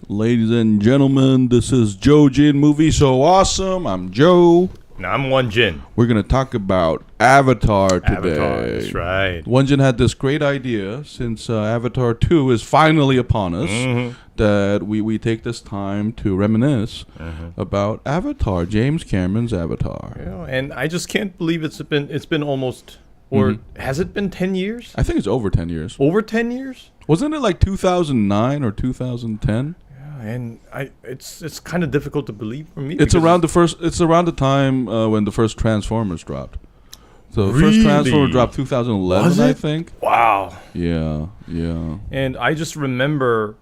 Ladies and gentlemen, this is Won-Jin Movie So Awesome. I'm Joe. And I'm Won-Jin. We're going to talk about Avatar today. Avatar, that's right. Won-Jin had this great idea, since Avatar 2 is finally upon us, that we take this time to reminisce about Avatar, James Cameron's Avatar. Yeah, and I just can't believe it's been almost, or has it been 10 years? I think it's over 10 years. Over 10 years? Wasn't it like 2009 or 2010? And it's kind of difficult to believe for me. It's around the time when the first Transformers dropped. So the first Transformers dropped 2011, I think. Wow. Yeah. And I just remember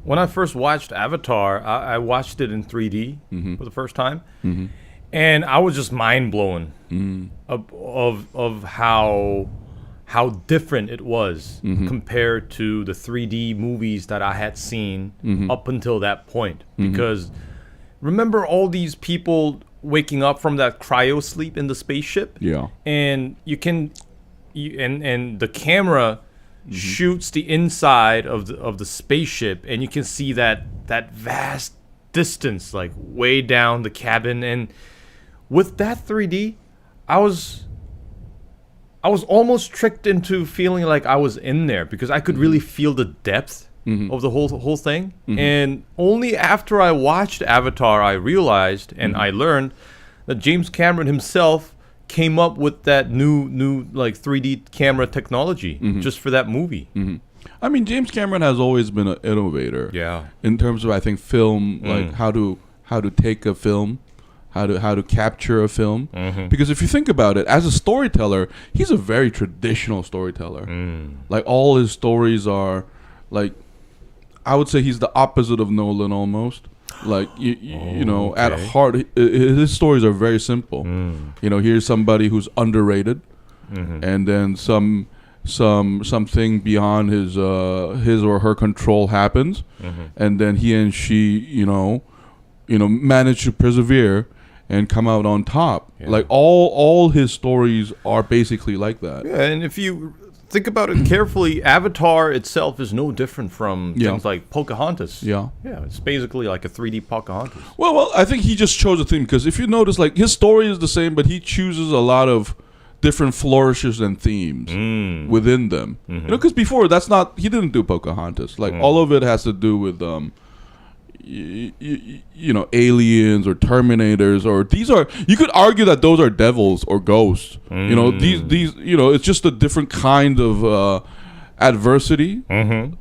when I first watched Avatar, I watched it in 3D for the first time, and I was just mind blown of how different it was compared to the 3D movies that I had seen up until that point. Because remember all these people waking up from that cryo sleep in the spaceship? Yeah. And and the camera shoots the inside of the spaceship, and you can see that vast distance, like way down the cabin. And with that 3D, I was almost tricked into feeling like I was in there, because I could really feel the depth of the whole thing. And only after I watched Avatar, I realized and I learned that James Cameron himself came up with that new like 3D camera technology just for that movie. I mean, James Cameron has always been an innovator. Yeah. In terms of, I think, film, like how to take a film, how to capture a film. Because if you think about it, as a storyteller, he's a very traditional storyteller. Like, all his stories are, like, I would say he's the opposite of Nolan almost. Like, you know, at heart, his stories are very simple. You know, here's somebody who's underrated, and then something beyond his or her control happens, and then he and she, you know, manage to persevere and come out on top. Yeah. Like, all his stories are basically like that. Yeah, and if you think about it carefully, Avatar itself is no different from things like Pocahontas. Yeah, it's basically like a 3D Pocahontas. Well, I think he just chose a theme, because if you notice, like, his story is the same, but he chooses a lot of different flourishes and themes within them. You know, because before, he didn't do Pocahontas. Like, all of it has to do with you know, aliens or Terminators, or you could argue that those are devils or ghosts. You know, these you know, it's just a different kind of adversity.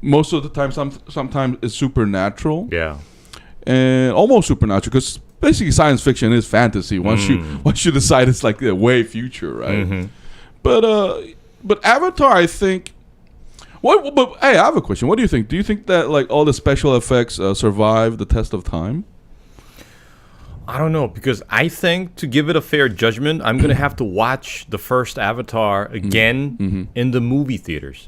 Most of the time, sometimes it's supernatural. Yeah. And almost supernatural, because basically science fiction is fantasy once you decide it's like the way future, right? But Avatar, I think. But hey, I have a question. What do you think? Do you think that, like, all the special effects survive the test of time? I don't know, because I think, to give it a fair judgment, I'm gonna have to watch the first Avatar again in the movie theaters.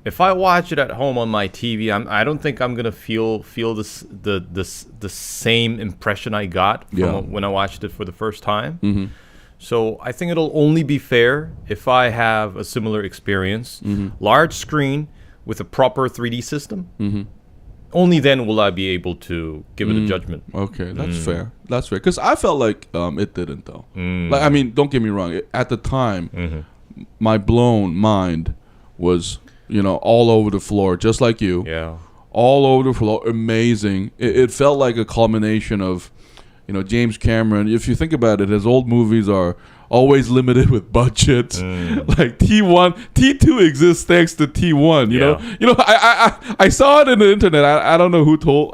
If I watch it at home on my TV, I don't think I'm gonna feel the same impression I got from when I watched it for the first time. So I think it'll only be fair if I have a similar experience, large screen with a proper 3D system. Only then will I be able to give it a judgment. Okay, that's fair. That's fair. Because I felt like it didn't, though. Like, I mean, don't get me wrong. At the time, my blown mind was, you know, all over the floor, just like you. Yeah. All over the floor. Amazing. It felt like a culmination of, you know, James Cameron. If you think about it, his old movies are always limited with budgets. Like T2 exists thanks to T1. You know. I saw it in the internet. I don't know who told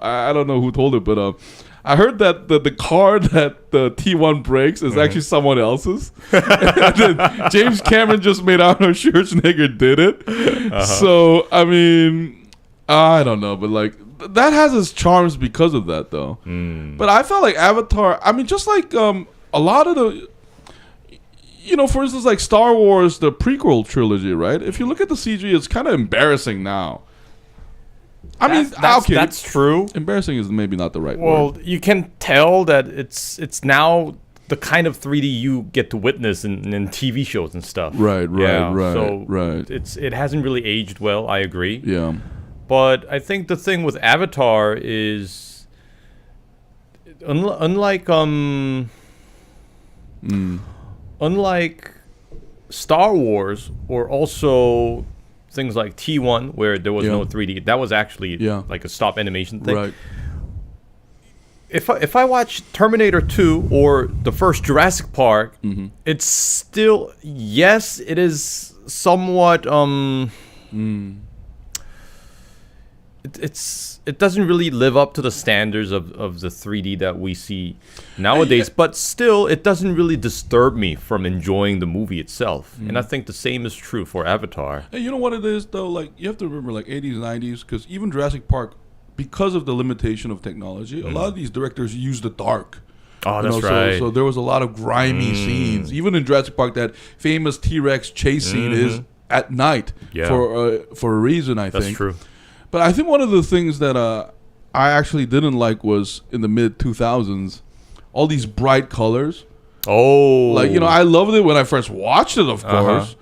it, but I heard that the car that the T1 breaks is actually someone else's. And then James Cameron just made Arnold Schwarzenegger did it. So I mean, I don't know, but like, that has its charms because of that, though. But I felt like Avatar, I mean, just like a lot of the, you know, for instance, like Star Wars, the prequel trilogy, right? If you look at the CG, it's kind of embarrassing now. That's true. Embarrassing is maybe not the right word. Well, you can tell that it's now the kind of 3D you get to witness in TV shows and stuff. Right. So right. it hasn't really aged well. I agree. Yeah. But I think the thing with Avatar is, unlike Star Wars, or also things like T1, where there was no 3D. That was actually like a stop animation thing. Right. If I watch Terminator 2 or the first Jurassic Park, it's still, yes, it is somewhat it doesn't really live up to the standards of the 3D that we see nowadays, but still it doesn't really disturb me from enjoying the movie itself. And I think the same is true for Avatar. Hey, you know what it is though? Like, you have to remember, like 80s, 90s, because even Jurassic Park, because of the limitation of technology, a lot of these directors use the dark. Oh, that's right. So there was a lot of grimy scenes. Even in Jurassic Park, that famous T-Rex chase scene is at night for a reason, I think. That's true. But I think one of the things that I actually didn't like was in the mid-2000s, all these bright colors. Oh. Like, I loved it when I first watched it, of course.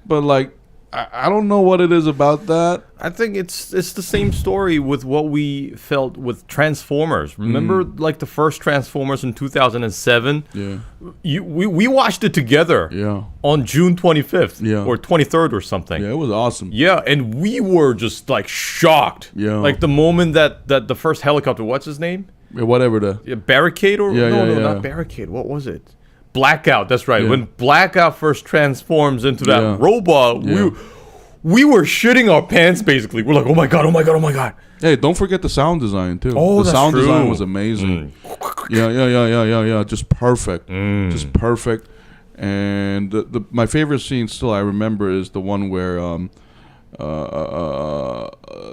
But, like, I don't know what it is about that. I think it's the same story with what we felt with Transformers. Remember, like, the first Transformers in 2007? Yeah. We watched it together on June 25th or 23rd or something. Yeah, it was awesome. Yeah, and we were just, like, shocked. Yeah. Like, the moment that the first helicopter, what's his name? Yeah, whatever Barricade or... No, not Barricade. What was it? Blackout, that's right. Yeah. When Blackout first transforms into that robot, we were shitting our pants, basically. We're like, oh my god. Hey, don't forget the sound design, too. Oh, the sound true. design was amazing. Yeah. Just perfect. Just perfect. And my favorite scene still I remember is the one where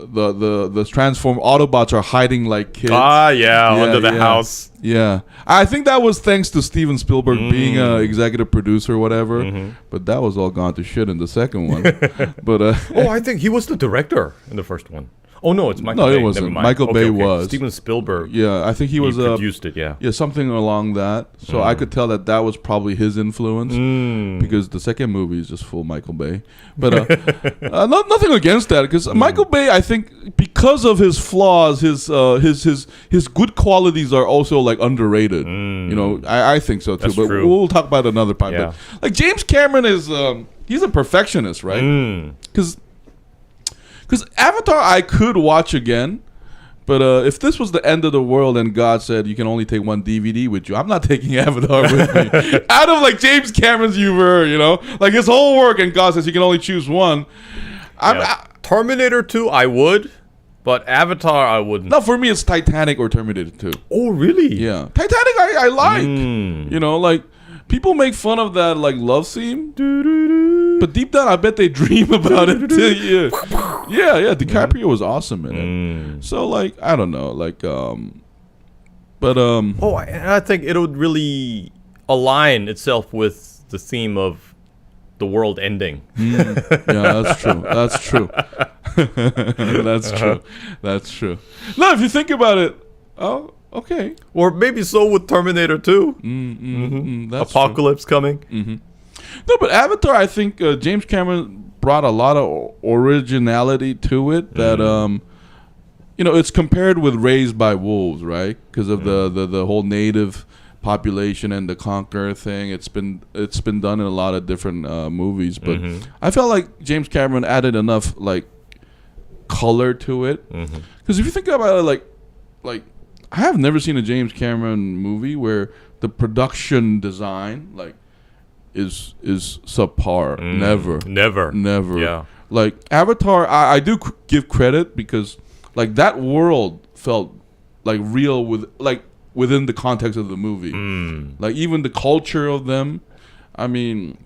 the transform Autobots are hiding like kids. Under the house. Yeah, I think that was thanks to Steven Spielberg being an executive producer or whatever. But that was all gone to shit in the second one. But I think he was the director in the first one. Oh no, it's Michael Bay. No, it wasn't. Michael Bay was. Steven Spielberg. Yeah, I think he was produced it. Yeah, something along that. So I could tell that was probably his influence because the second movie is just full Michael Bay. But nothing against that, because Michael Bay, I think, because of his flaws, his good qualities are also like underrated. I think so too. That's but true. We'll talk about it another time. Yeah. But like James Cameron is, he's a perfectionist, right? Because Avatar I could watch again, but if this was the end of the world and God said you can only take one DVD with you, I'm not taking Avatar with me. Out of like James Cameron's like his whole work, and God says you can only choose one. Terminator 2 I would, but Avatar I wouldn't. No, for me it's Titanic or Terminator 2. Oh really? Yeah, Titanic I like. Like people make fun of that like love theme. But deep down, I bet they dream about it too. Yeah. DiCaprio was awesome in it. So, like, I don't know, like, I think it would really align itself with the theme of the world ending. Yeah, that's true. That's true. That's true. No, if you think about it, okay. Or maybe so with Terminator 2. Apocalypse coming. No, but Avatar, I think James Cameron brought a lot of originality to it that, it's compared with Raised by Wolves, right? Because of the whole native population and the conqueror thing. It's been done in a lot of different movies, but I felt like James Cameron added enough like color to it. Because if you think about it, like I have never seen a James Cameron movie where the production design like is subpar. Never. Yeah. Like Avatar, I do give credit because like that world felt like real within the context of the movie. Like even the culture of them. I mean,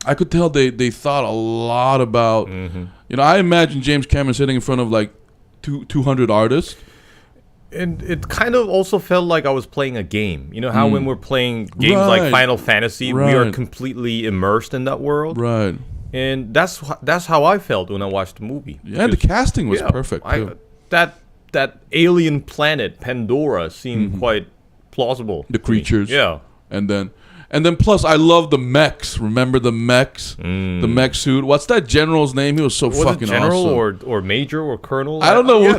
I could tell they thought a lot about. I imagine James Cameron sitting in front of like 200 artists. And it kind of also felt like I was playing a game. You know how when we're playing games like Final Fantasy, we are completely immersed in that world. Right. And that's how I felt when I watched the movie. Yeah, the casting was perfect too. That alien planet Pandora seemed quite plausible. The creatures. Yeah. And then plus I love the Mechs. Remember the Mechs? The Mech suit. What's that general's name? He was so fucking general awesome. or major or colonel? I don't know.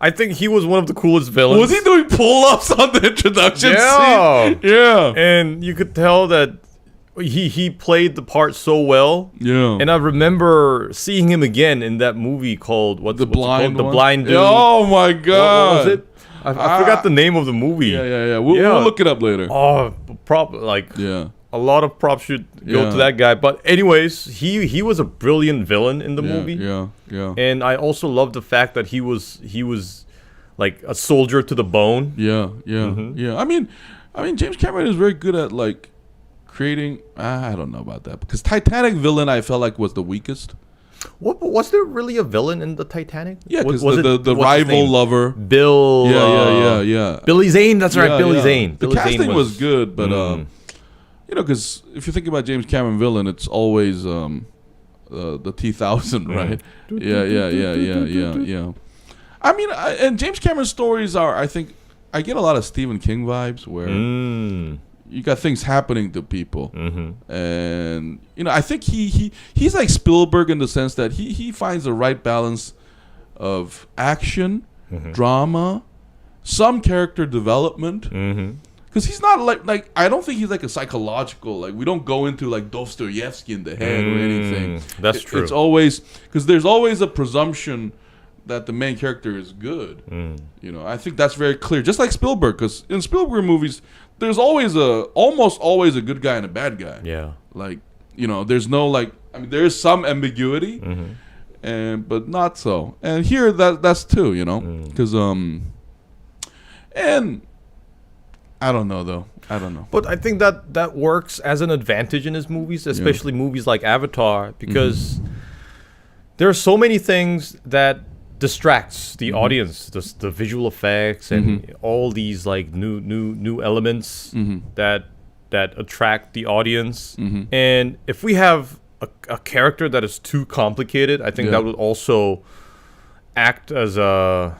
I think he was one of the coolest villains. Was he doing pull-ups on the introduction scene? Yeah. And you could tell that he played the part so well. Yeah. And I remember seeing him again in that movie called The Blind The Blind Dude. Oh my god. What was it? I forgot the name of the movie. Yeah. We'll look it up later. Oh, a lot of props should go to that guy. But anyways, he was a brilliant villain in the movie. Yeah. And I also love the fact that he was like a soldier to the bone. Yeah. I mean, James Cameron is very good at like creating. I don't know about that because Titanic villain I felt like was the weakest. Was there really a villain in the Titanic? Yeah, because the rival lover. Bill. Yeah. Billy Zane. That's right, Billy Zane. The casting was good, but because if you think about James Cameron villain, it's always the T-1000, right? Yeah. I mean, and James Cameron's stories are, I think, I get a lot of Stephen King vibes where you got things happening to people, and I think he's like Spielberg in the sense that he finds the right balance of action, drama, some character development. Because he's not like I don't think he's like a psychological, like we don't go into like Dostoevsky in the head or anything. That's true. It's always because there's always a presumption that the main character is good. I think that's very clear. Just like Spielberg, because in Spielberg movies, there's almost always a good guy and a bad guy. Yeah. Like, there's no there is some ambiguity, but not so. And here that's too, because and I don't know though. I don't know. But I think that works as an advantage in his movies, especially movies like Avatar, because there are so many things that distracts the audience, the visual effects and all these like new elements that attract the audience. And if we have a character that is too complicated, I think that would also act as a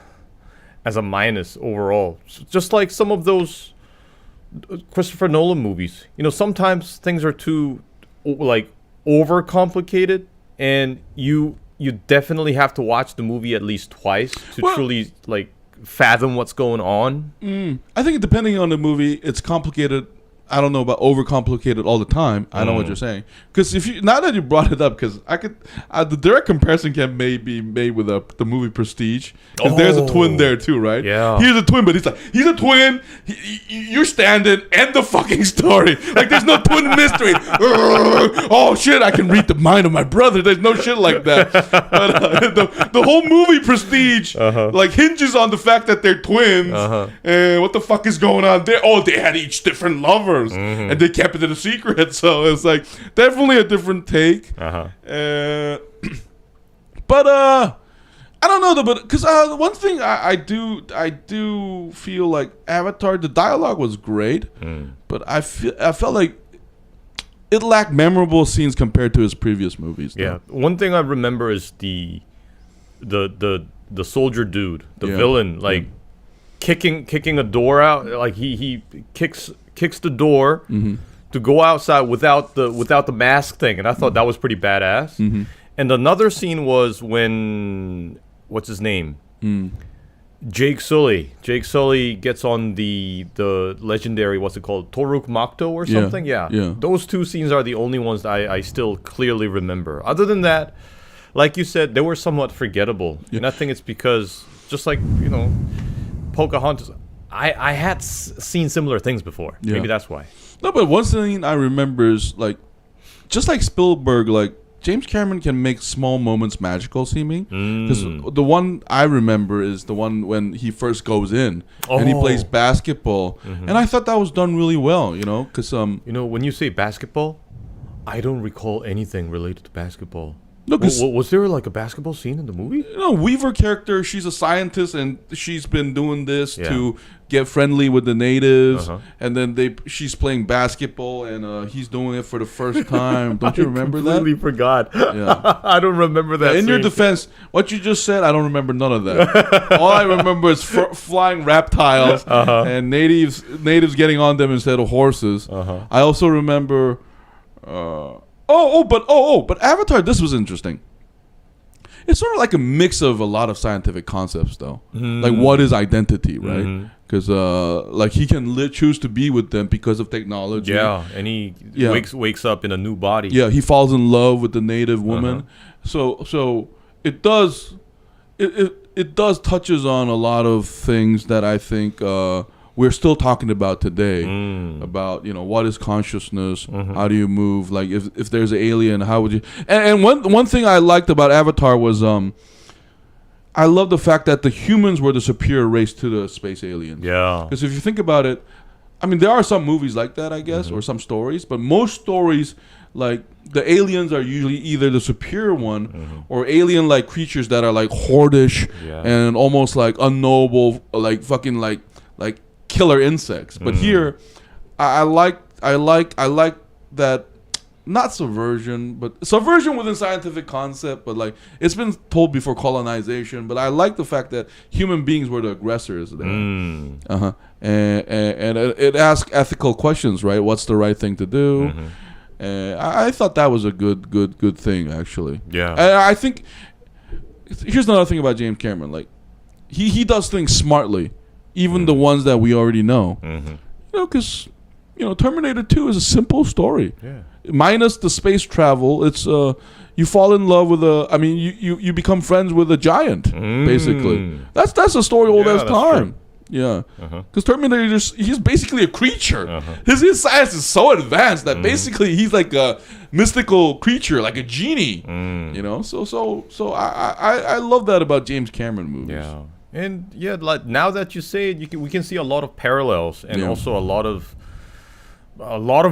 minus overall. Just like some of those Christopher Nolan movies, sometimes things are too like overcomplicated, and you definitely have to watch the movie at least twice to truly like fathom what's going on. I think depending on the movie, it's complicated. I don't know about overcomplicated all the time. I know what you're saying. Because now that you brought it up, because the direct comparison can be made with the movie Prestige. Because there's a twin there too, right? Yeah. He's a twin, but he's a twin. You're standing, end the fucking story. Like there's no twin mystery. Oh shit! I can read the mind of my brother. There's no shit like that. But the whole movie Prestige like hinges on the fact that they're twins. And what the fuck is going on there? Oh, they had each different lovers. And they kept it a secret, so it's like definitely a different take. But I don't know though. But because one thing I do feel like Avatar, the dialogue was great, but I felt like it lacked memorable scenes compared to his previous movies. Yeah, one thing I remember is the soldier dude, the villain, like kicking a door out, like he kicks the door to go outside without the mask thing, and I thought that was pretty badass. And another scene was when what's his name, Jake Sully gets on the legendary, what's it called, Toruk Makto or something. Yeah. Those two scenes are the only ones that I still clearly remember. Other than that, like you said, they were somewhat forgettable, and I think it's because just like Pocahontas, I had seen similar things before. Maybe that's why. No, but one thing I remember is like, just like Spielberg, like James Cameron can make small moments magical seeming. Because the one I remember is the one when he first goes in and he plays basketball, and I thought that was done really well. Because when you say basketball, I don't recall anything related to basketball. No, was there like a basketball scene in the movie? Weaver character, she's a scientist and she's been doing this to get friendly with the natives, and then she's playing basketball and he's doing it for the first time. Don't you remember that? I completely forgot. Yeah. I don't remember that. In your defense, what you just said, I don't remember none of that. All I remember is flying reptiles and natives getting on them instead of horses. I also remember. But Avatar, this was interesting. It's sort of like a mix of a lot of scientific concepts, though. Like, what is identity, right? Because, like, he can choose to be with them because of technology. Yeah, and he wakes up in a new body. Yeah, he falls in love with the native woman. So it does touches on a lot of things that I think we're still talking about today. About what is consciousness? How do you move? Like if there's an alien, how would you? And one thing I liked about Avatar was I love the fact that the humans were the superior race to the space aliens. Yeah. Because if you think about it, I mean, there are some movies like that, I guess, or some stories, but most stories, like, the aliens are usually either the superior one or alien-like creatures that are, like, hordish and almost, like, unknowable, like, fucking, like killer insects. But here, I like that. Not subversion, but subversion within scientific concept, but like it's been told before colonization. But I like the fact that human beings were the aggressors there. And it asks ethical questions, right? What's the right thing to do? I thought that was a good thing, actually. Yeah. And I think here's another thing about James Cameron. Like he does things smartly, even the ones that we already know. Because Terminator 2 is a simple story. Yeah. Minus the space travel, it's you fall in love with you become friends with a giant, basically. That's a story old as time. True. Yeah, because Terminator he's basically a creature. His science is so advanced that basically he's like a mystical creature, like a genie. So I love that about James Cameron movies. Yeah, and like now that you say it, we can see a lot of parallels and also a lot of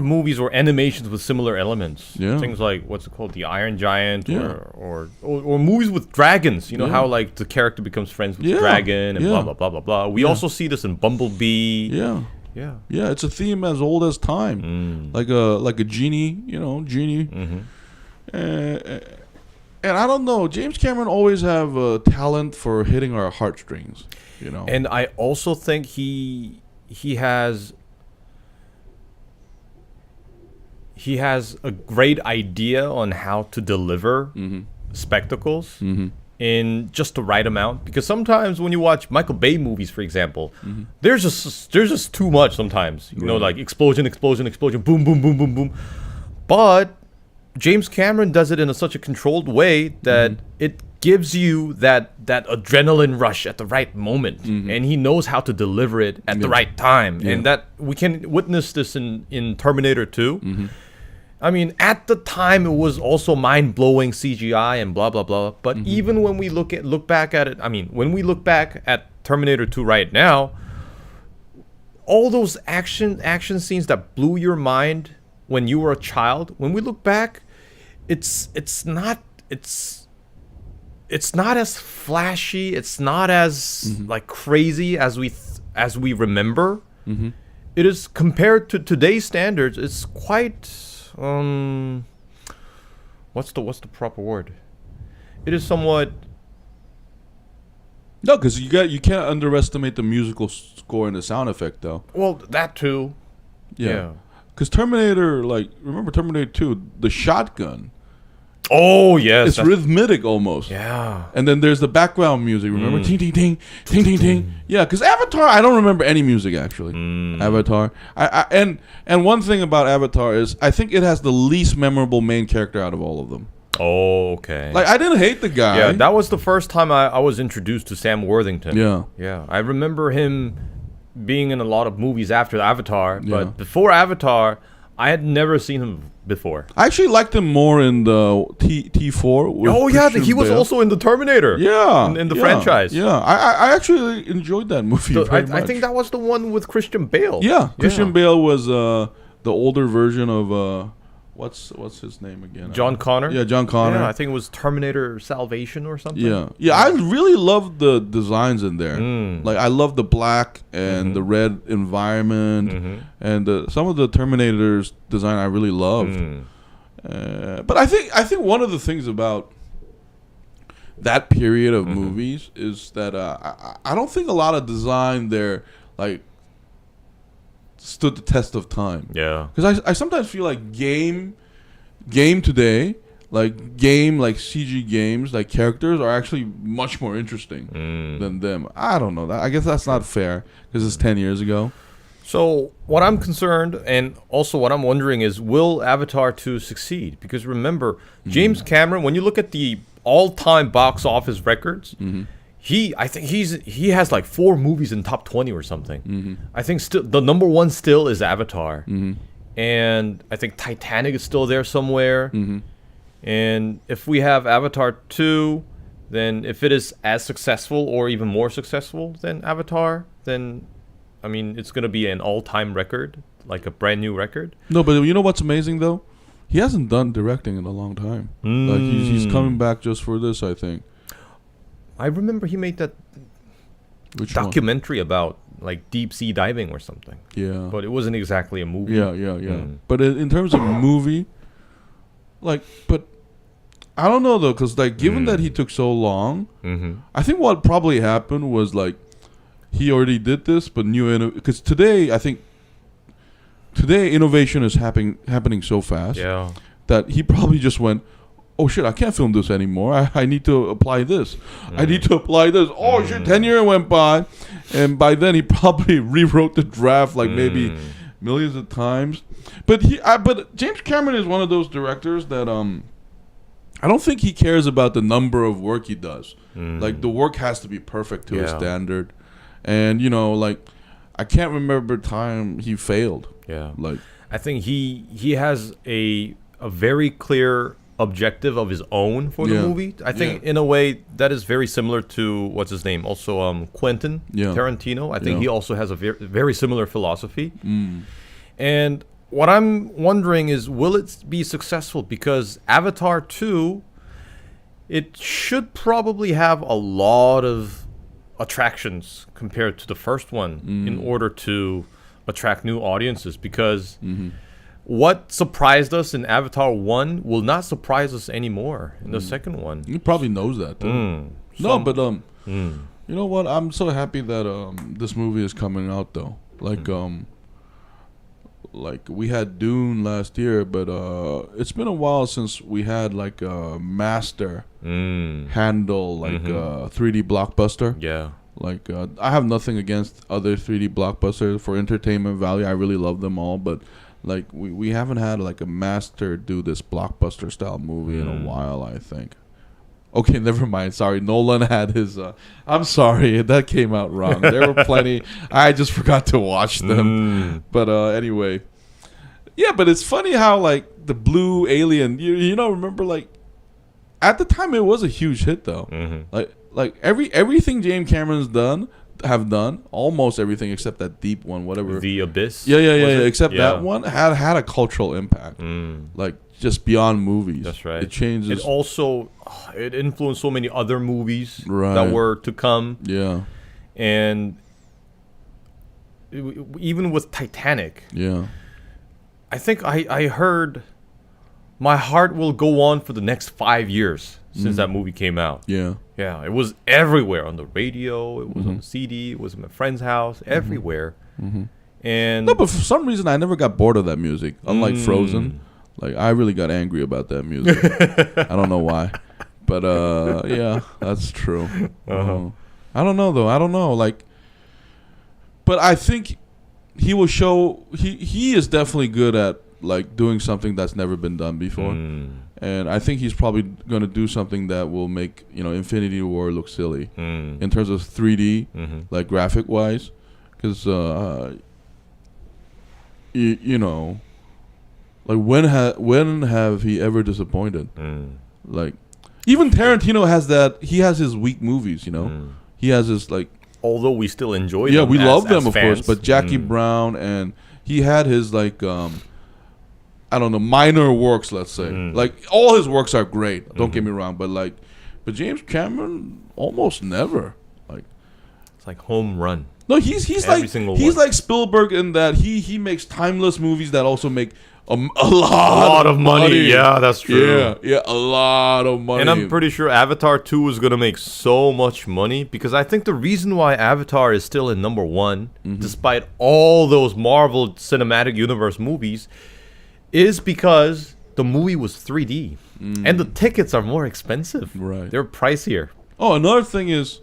movies or animations with similar elements. Yeah. Things like what's it called, The Iron Giant, or movies with dragons. How like the character becomes friends with the dragon and blah blah blah blah blah. We also see this in Bumblebee. Yeah. It's a theme as old as time, like a genie. And I don't know. James Cameron always have a talent for hitting our heartstrings. And I also think he has a great idea on how to deliver spectacles in just the right amount. Because sometimes when you watch Michael Bay movies, for example, there's just too much sometimes. Like explosion, boom, boom, boom, boom, boom. But James Cameron does it in such a controlled way that it gives you that adrenaline rush at the right moment, and he knows how to deliver it at the right time, and that we can witness this in Terminator 2. I mean, at the time, it was also mind-blowing CGI and blah blah blah. But even when we look back at it, I mean, when we look back at Terminator 2 right now, all those action scenes that blew your mind when you were a child, when we look back, it's not as flashy, it's not as like crazy as we remember. It is, compared to today's standards, it's quite what's the proper word? It is somewhat. No, because you can't underestimate the musical score and the sound effect, though. Well, that too. Yeah. Because Terminator, remember Terminator 2, the shotgun. Oh, yes. It's rhythmic almost. Yeah. And then there's the background music, remember? Ting, ting, ting, ting, ting, ting. Yeah, because Avatar, I don't remember any music, actually. Avatar. And one thing about Avatar is I think it has the least memorable main character out of all of them. Oh, okay. Like, I didn't hate the guy. Yeah, that was the first time I was introduced to Sam Worthington. Yeah. Yeah. I remember him being in a lot of movies after Avatar, but before Avatar, I had never seen him before. I actually liked him more in the T4. Oh, yeah, he was also in the Terminator. Yeah. In the franchise. Yeah, I actually enjoyed that movie very much. I think that was the one with Christian Bale. Yeah, Christian Bale was the older version of... what's his name again? John Connor. Yeah, John Connor. Yeah, I think it was Terminator Salvation or something. Yeah. I really love the designs in there. Like I love the black and the red environment, and some of the Terminator's design I really loved. But I think one of the things about that period of movies is that I don't think a lot of design there like stood the test of time. Yeah. Because I sometimes feel like game today, like CG games, like characters are actually much more interesting than them. I don't know. I guess that's not fair because it's 10 years ago. So what I'm concerned, and also what I'm wondering is, will Avatar 2 succeed? Because remember, James Cameron, when you look at the all-time box office records, I think he has like 4 movies in top 20 or something. I think still the number one still is Avatar, and I think Titanic is still there somewhere. And if we have Avatar 2, then if it is as successful or even more successful than Avatar, then I mean it's gonna be an all-time record, like a brand new record. No, but you know what's amazing though? He hasn't done directing in a long time. Like he's coming back just for this, I think. I remember he made that documentary about like deep sea diving or something. Yeah. But it wasn't exactly a movie. Yeah. But in terms of movie, like, but I don't know though, because like given that he took so long, I think what probably happened was like he already did this, but because today innovation is happening so fast that he probably just went, oh shit, I can't film this anymore. I need to apply this. I need to apply this. Oh shit, 10 years went by, and by then he probably rewrote the draft like maybe millions of times. But James Cameron is one of those directors that I don't think he cares about the number of work he does. Like the work has to be perfect to his standard, and you know, like I can't remember a time he failed. Yeah, like I think he has a very clear objective of his own for the movie. I think in a way that is very similar to what's his name, also Quentin Tarantino. I think he also has a very similar philosophy. And what I'm wondering is, will it be successful? Because Avatar 2, it should probably have a lot of attractions compared to the first one in order to attract new audiences, because what surprised us in Avatar 1 will not surprise us anymore in the second one. He probably knows that. No, but you know what? I'm so happy that this movie is coming out though. Like we had Dune last year, but it's been a while since we had like a master handle like 3D blockbuster. Yeah. Like I have nothing against other 3D blockbusters for entertainment value. I really love them all, but like we haven't had like a master do this blockbuster style movie in a while, I think. Okay, never mind. Sorry, Nolan had his. I'm sorry, that came out wrong. There were plenty. I just forgot to watch them. But anyway, yeah. But it's funny how like the Blue Alien. You know, remember like at the time it was a huge hit though. Like everything James Cameron's done, almost everything except that deep one, whatever. The Abyss. Yeah. Except that one had a cultural impact. Like just beyond movies. That's right. It changes. It also it influenced so many other movies that were to come. Yeah. And even with Titanic. Yeah. I think I heard my heart will go on for the next 5 years since that movie came out. Yeah. Yeah, it was everywhere, on the radio, it was on the CD, it was in my friend's house, everywhere. And no, but for some reason I never got bored of that music. Unlike Frozen, like I really got angry about that music. I don't know why, but yeah, that's true. I don't know though. I don't know. Like, but I think he will show. He is definitely good at like doing something that's never been done before. And I think he's probably going to do something that will make, you know, Infinity War look silly in terms of 3D, like graphic wise, because you know, like when have he ever disappointed? Like even Tarantino has that. He has his weak movies, you know. He has his like. Although we still enjoy them. Yeah, we love them, of fans. course. But Jackie Brown, and he had his like. I don't know, minor works, let's say. Like, all his works are great, don't get me wrong, but James Cameron almost never. Like, it's like home run. No, he's like Spielberg in that he makes timeless movies that also make a lot of money. Yeah, that's true. Yeah, a lot of money. And I'm pretty sure Avatar 2 is going to make so much money, because I think the reason why Avatar is still in number one, despite all those Marvel Cinematic Universe movies, is because the movie was 3D. And the tickets are more expensive. Right. They're pricier. Oh, another thing is,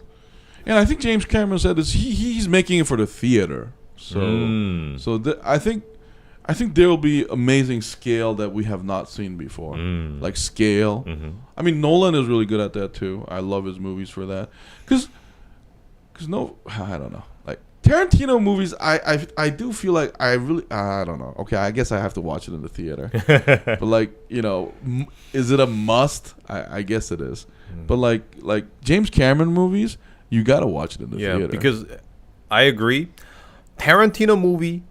and I think James Cameron said this, he's making it for the theater. So I think there will be amazing scale that we have not seen before. Like scale. I mean, Nolan is really good at that too. I love his movies for that. Because I don't know. Like Tarantino movies, I do feel like I don't know. Okay, I guess I have to watch it in the theater. But like, is it a must? I guess it is. But like James Cameron movies, you gotta watch it in the theater. Yeah, because I agree. Tarantino movie,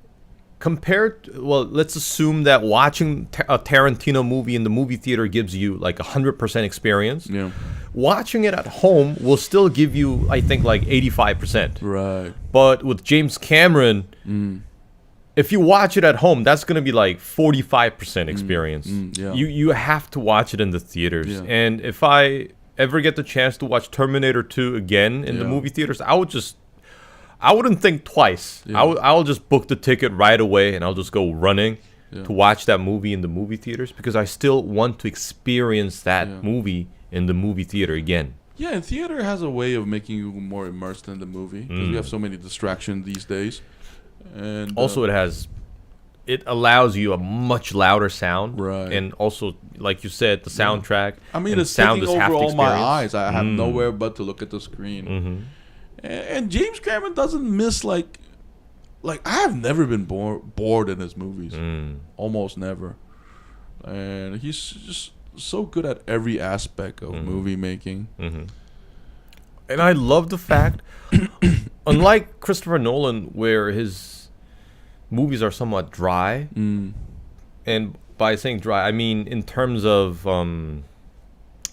let's assume that watching a Tarantino movie in the movie theater gives you like 100% experience. Yeah. Watching it at home will still give you, I think, like 85%. Right. But with James Cameron, if you watch it at home, that's going to be like 45% experience. Yeah. You have to watch it in the theaters. Yeah. And if I ever get the chance to watch Terminator 2 again in the movie theaters, I wouldn't think twice. Yeah. I'll just book the ticket right away, and I'll just go running to watch that movie in the movie theaters, because I still want to experience that movie in the movie theater again. Yeah, and theater has a way of making you more immersed in the movie, because we have so many distractions these days. And also, it allows you a much louder sound, right? And also, like you said, the soundtrack. I mean, it's taking over all my eyes. I have nowhere but to look at the screen. And James Cameron doesn't miss like I have never been bored in his movies, almost never. And he's just so good at every aspect of movie making. And I love the fact, unlike Christopher Nolan, where his movies are somewhat dry, and by saying dry, I mean in terms of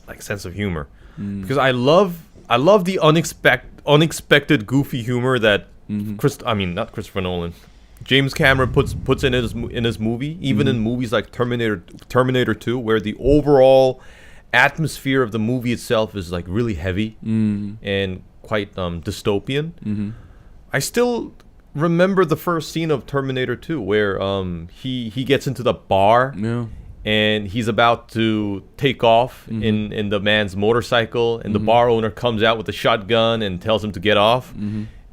like sense of humor, because I love the unexpected goofy humor that not Christopher Nolan, James Cameron puts in his movie, even in movies like Terminator 2, where the overall atmosphere of the movie itself is like really heavy and quite dystopian. I still remember the first scene of Terminator 2, where he gets into the bar and he's about to take off in the man's motorcycle, and the bar owner comes out with a shotgun and tells him to get off.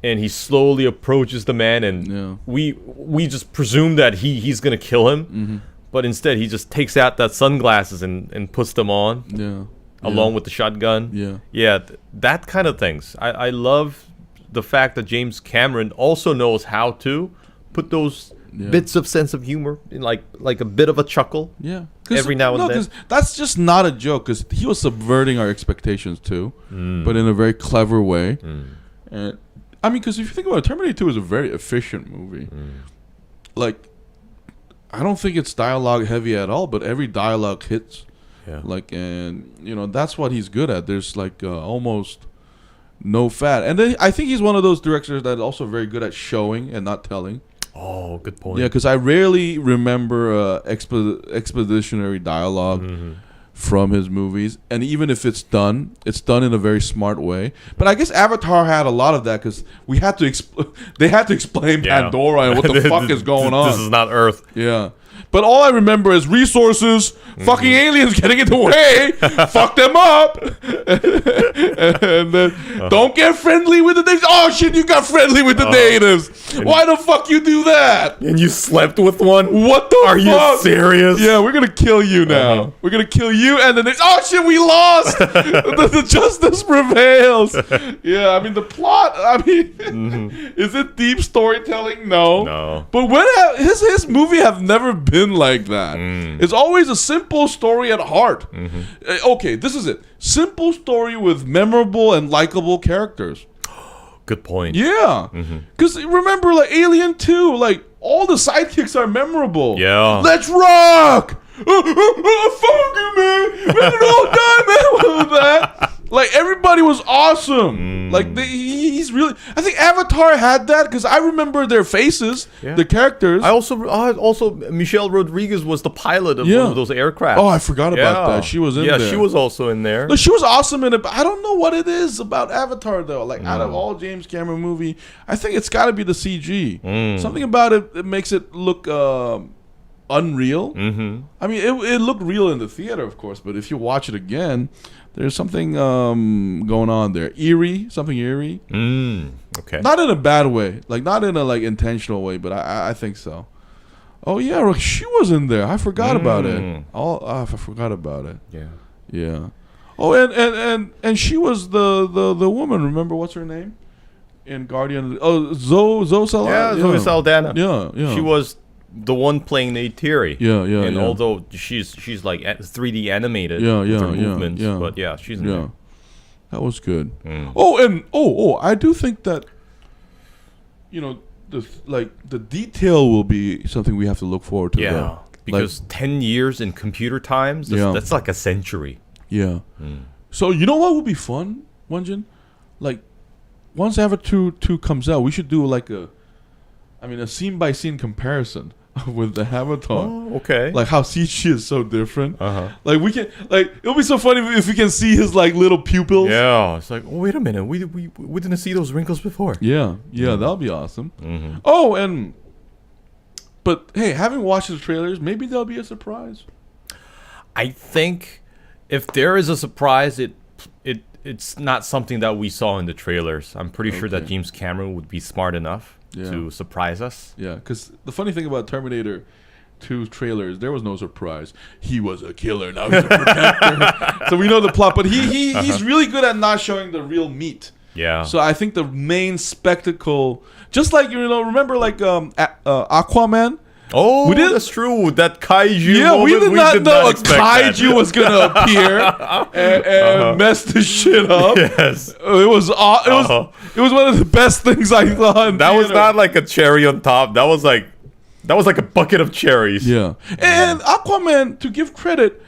And he slowly approaches the man, and we just presume that he's gonna kill him, but instead he just takes out that sunglasses and puts them on, along with the shotgun. That kind of things. I love the fact that James Cameron also knows how to put those bits of sense of humor in, like a bit of a chuckle. Every now and then. Because that's just not a joke. Because he was subverting our expectations too, but in a very clever way. And I mean, because if you think about it, Terminator 2 is a very efficient movie. Like, I don't think it's dialogue heavy at all, but every dialogue hits. Like, and that's what he's good at. There's like almost no fat. And then I think he's one of those directors that also very good at showing and not telling. Oh, good point. Yeah, because I rarely remember expeditionary dialogue from his movies, and even if it's done in a very smart way. But I guess Avatar had a lot of that, because we had to they had to explain Pandora and what the fuck is going on. This is not Earth. Yeah. But all I remember is resources, fucking aliens getting in the way, fuck them up, and then don't get friendly with the natives. Oh shit, you got friendly with the natives. Why the fuck you do that? And you slept with one? What the fuck? Are you serious? Yeah, we're gonna kill you now. We're gonna kill you, and then oh shit, we lost. the justice prevails. Yeah, I mean the plot. I mean, is it deep storytelling? No. But when his movie have never been like that. It's always a simple story at heart. Okay, this is it. Simple story with memorable and likable characters. Good point. Yeah. Because remember, like Alien 2, like all the sidekicks are memorable. Yeah. Let's rock! Fuck you, man! We did all die, man! What was that? Like, everybody was awesome. Like, he's really... I think Avatar had that, because I remember their faces, the characters. I also Michelle Rodriguez was the pilot of one of those aircraft. Oh, I forgot about that. She was in there. Yeah, she was also in there. Look, she was awesome in it, but I don't know what it is about Avatar, though. Like, out of all James Cameron movie, I think it's got to be the CG. Something about it makes it look unreal. I mean, it looked real in the theater, of course, but if you watch it again... There's something going on there. Something eerie. Okay. Not in a bad way. Like, not in a, like, intentional way, but I think so. Oh, yeah, she was in there. I forgot about it. I forgot about it. Yeah. Oh, and she was the woman. Remember, what's her name? In Guardian. Zoe Saldana. Yeah, Zoe Saldana. Yeah. She was the one playing Neytiri. Yeah. Although she's like 3D animated with her movements, but she's in there. That was good. Oh, I do think that the detail will be something we have to look forward to. Yeah, because 10 years in computer times, that's like a century. Yeah. So you know what would be fun, Won-Jin? Like, once Avatar 2 comes out, we should do like a scene by scene comparison with the Avatar. Oh, okay. Like how CG is so different. Like we can, it'll be so funny if we can see his like little pupils. Yeah, it's like, oh, wait a minute, we didn't see those wrinkles before. Yeah, that'll be awesome. But hey, having watched the trailers, maybe there'll be a surprise. I think if there is a surprise, it's not something that we saw in the trailers. I'm pretty sure that James Cameron would be smart enough to surprise us. Yeah, because the funny thing about Terminator 2 trailers, there was no surprise. He was a killer, now he's a protector. So we know the plot, but he's really good at not showing the real meat. Yeah. So I think the main spectacle, just like, remember like Aquaman? Oh, that's true. That kaiju. Yeah, moment, we did not know a kaiju that. was gonna appear and mess the shit up. Yes, it was one of the best things I thought. That was not like a cherry on top. That was like a bucket of cherries. Yeah, and Aquaman, to give credit,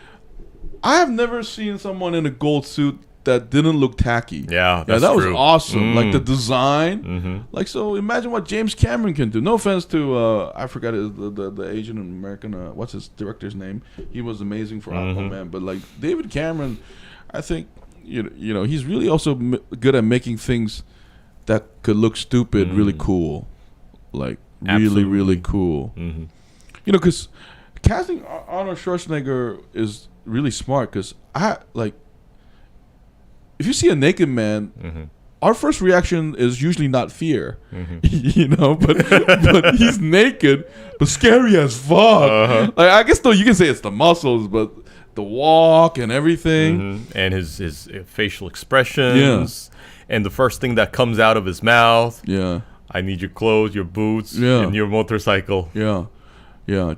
I have never seen someone in a gold suit that didn't look tacky. Yeah, that true. was awesome. Like the design. Like, so imagine what James Cameron can do. No offense to I forgot the Asian American what's his director's name. He was amazing for Aquaman, but like David Cameron, I think he's really also good at making things that could look stupid really cool. Like really cool. Because casting Arnold Schwarzenegger is really smart, because if you see a naked man, our first reaction is usually not fear, but he's naked, but scary as fuck. Like, I guess though you can say it's the muscles, but the walk and everything, and his facial expressions, and the first thing that comes out of his mouth. Yeah, I need your clothes, your boots, and your motorcycle. Yeah.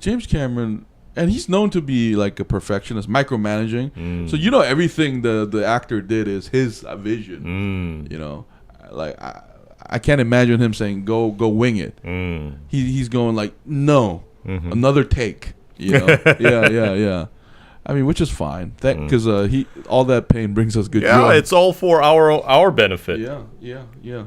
James Cameron. And he's known to be like a perfectionist, micromanaging. So everything the actor did is his vision. Like I can't imagine him saying go wing it. He's going like no, another take. Yeah. I mean, which is fine, because all that pain brings us good joy. Yeah, it's all for our benefit. Yeah.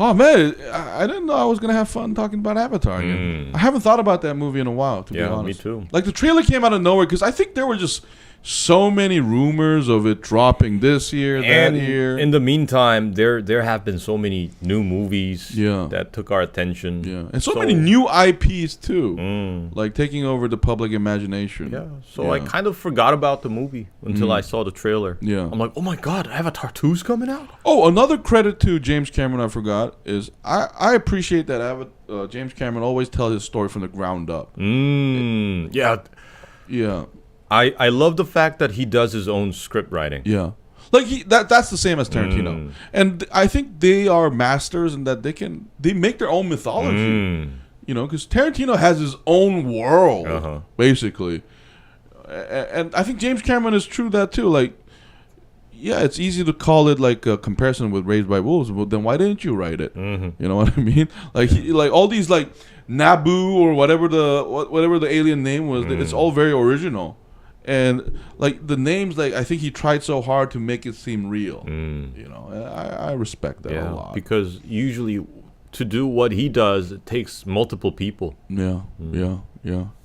Oh man, I didn't know I was gonna have fun talking about Avatar again. I haven't thought about that movie in a while, to be honest. Me too. Like, the trailer came out of nowhere, because I think there were just so many rumors of it dropping this year, that year. In the meantime, there have been so many new movies that took our attention. Yeah, and so many new IPs too, like taking over the public imagination. Yeah, so I kind of forgot about the movie until I saw the trailer. Yeah, I'm like, oh my god, Avatar 2's coming out. Oh, another credit to James Cameron I forgot is I appreciate that James Cameron always tells his story from the ground up. Yeah. I love the fact that he does his own script writing. Yeah, like that's the same as Tarantino, and I think they are masters in that they make their own mythology. Because Tarantino has his own world basically, and I think James Cameron is true that too. Like, yeah, it's easy to call it like a comparison with Raised by Wolves. Well, then why didn't you write it? You know what I mean? Like like all these like Naboo or whatever the alien name was. It's all very original. And like the names, like I think he tried so hard to make it seem real. You know, I respect that a lot. Because usually, to do what he does, it takes multiple people. Yeah.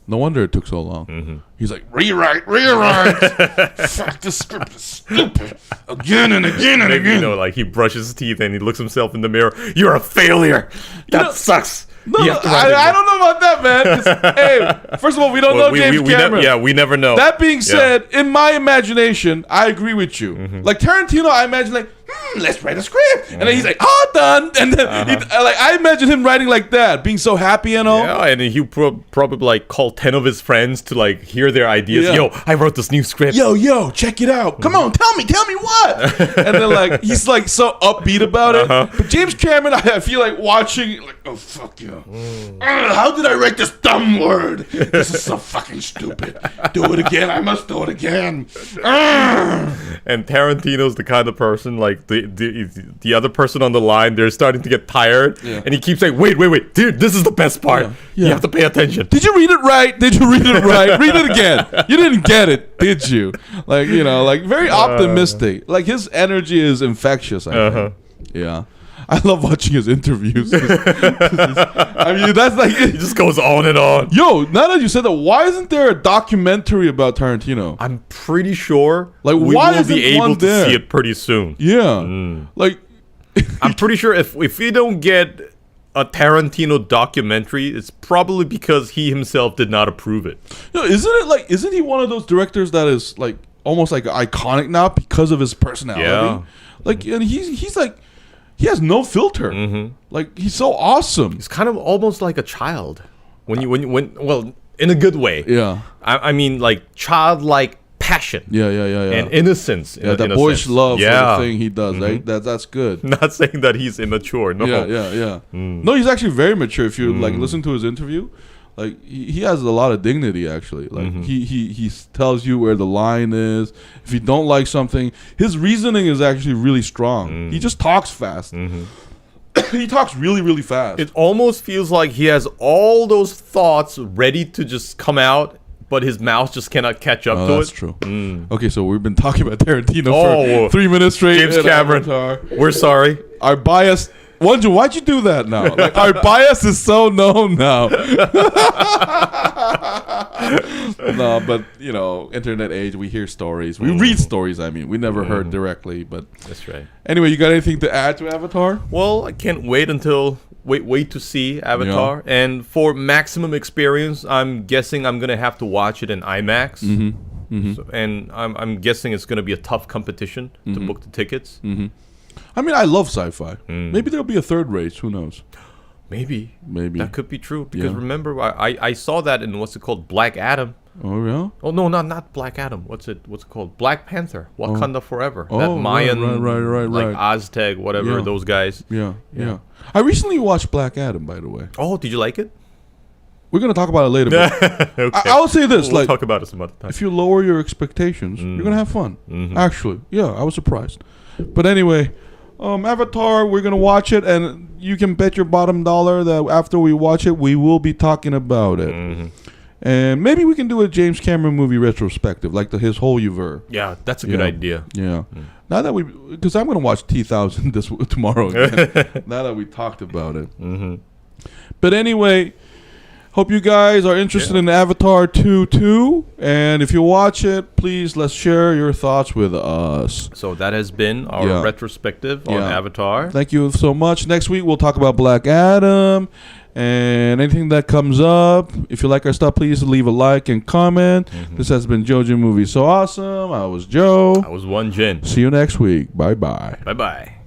No wonder it took so long. He's like, rewrite. Fuck, this script is stupid. Again and again and again. You know, like he brushes his teeth and he looks himself in the mirror. You're a failure. That sucks. No, I don't know about that, man. Hey, first of all, we don't know James Cameron. We never know. That being said, in my imagination, I agree with you. Like Tarantino, I imagine like, let's write a script, and then he's like, done. And then I imagine him writing like that, being so happy and all. Yeah, and he probably like call 10 of his friends to like hear their ideas. Yo, I wrote this new script. Yo, check it out. Come on, tell me what. And then like he's like so upbeat about it. But James Cameron, I feel like watching like, oh fuck you. How did I write this dumb word? This is so fucking stupid. Do it again. I must do it again. And Tarantino's the kind of person like the other person on the line. They're starting to get tired, and he keeps saying, "Wait, dude, this is the best part. You have to pay attention." Did you read it right? Read it again. You didn't get it, did you? Like like very optimistic. Like his energy is infectious. I think. Yeah. I love watching his interviews. I mean, that's like he just goes on and on. Yo, now that you said that, why isn't there a documentary about Tarantino? I'm pretty sure like we will be able to see it pretty soon. Yeah, like I'm pretty sure if we don't get a Tarantino documentary, it's probably because he himself did not approve it. Yo, isn't he one of those directors that is like almost like iconic now because of his personality? Yeah, like and he's like. He has no filter. Like he's so awesome. He's kind of almost like a child. Well, in a good way. Yeah. I mean, like childlike passion. Yeah. And innocence. Yeah, that boyish love for the thing he does. Right? That's good. Not saying that he's immature. No. Yeah. No, he's actually very mature. If you like listen to his interview, like he has a lot of dignity actually. Like he tells you where the line is. If you don't like something, his reasoning is actually really strong. He just talks fast. He talks really, really fast. It almost feels like he has all those thoughts ready to just come out, but his mouth just cannot catch up to it. That's true. Okay, so we've been talking about Tarantino for 3 minutes straight. James Cameron, we're sorry. Our bias. Won-Jin, why'd you do that now? Like our bias is so known now. No, but internet age, we hear stories. We read stories, I mean. We never heard directly, but that's right. Anyway, you got anything to add to Avatar? Well, I can't wait to see Avatar. Yeah. And for maximum experience, I'm guessing I'm gonna have to watch it in IMAX. So, and I'm guessing it's gonna be a tough competition to book the tickets. I mean, I love sci-fi. Maybe there'll be a third race. Who knows? Maybe that could be true. Because remember, I saw that in what's it called, Black Adam. Oh yeah. Oh no, not Black Adam. What's it called? Black Panther. Wakanda Forever. That Mayan, right. like Aztec, whatever those guys. Yeah. I recently watched Black Adam, by the way. Oh, did you like it? We're gonna talk about it later. But okay. I will say this: we'll talk about it some other time. If you lower your expectations, you're gonna have fun. Actually, yeah, I was surprised. But anyway. Avatar, we're gonna watch it, and you can bet your bottom dollar that after we watch it, we will be talking about it. And maybe we can do a James Cameron movie retrospective, like his whole universe. Yeah, that's a good idea. Yeah. Now that because I'm gonna watch T-1000 tomorrow again. Now that we talked about it. But anyway. Hope you guys are interested in Avatar 2 too. And if you watch it, please let's share your thoughts with us. So that has been our retrospective on Avatar. Thank you so much. Next week we'll talk about Black Adam and anything that comes up. If you like our stuff, please leave a like and comment. This has been Jojo Movie So Awesome. I was Joe. I was Won-Jin. See you next week. Bye-bye. Bye-bye.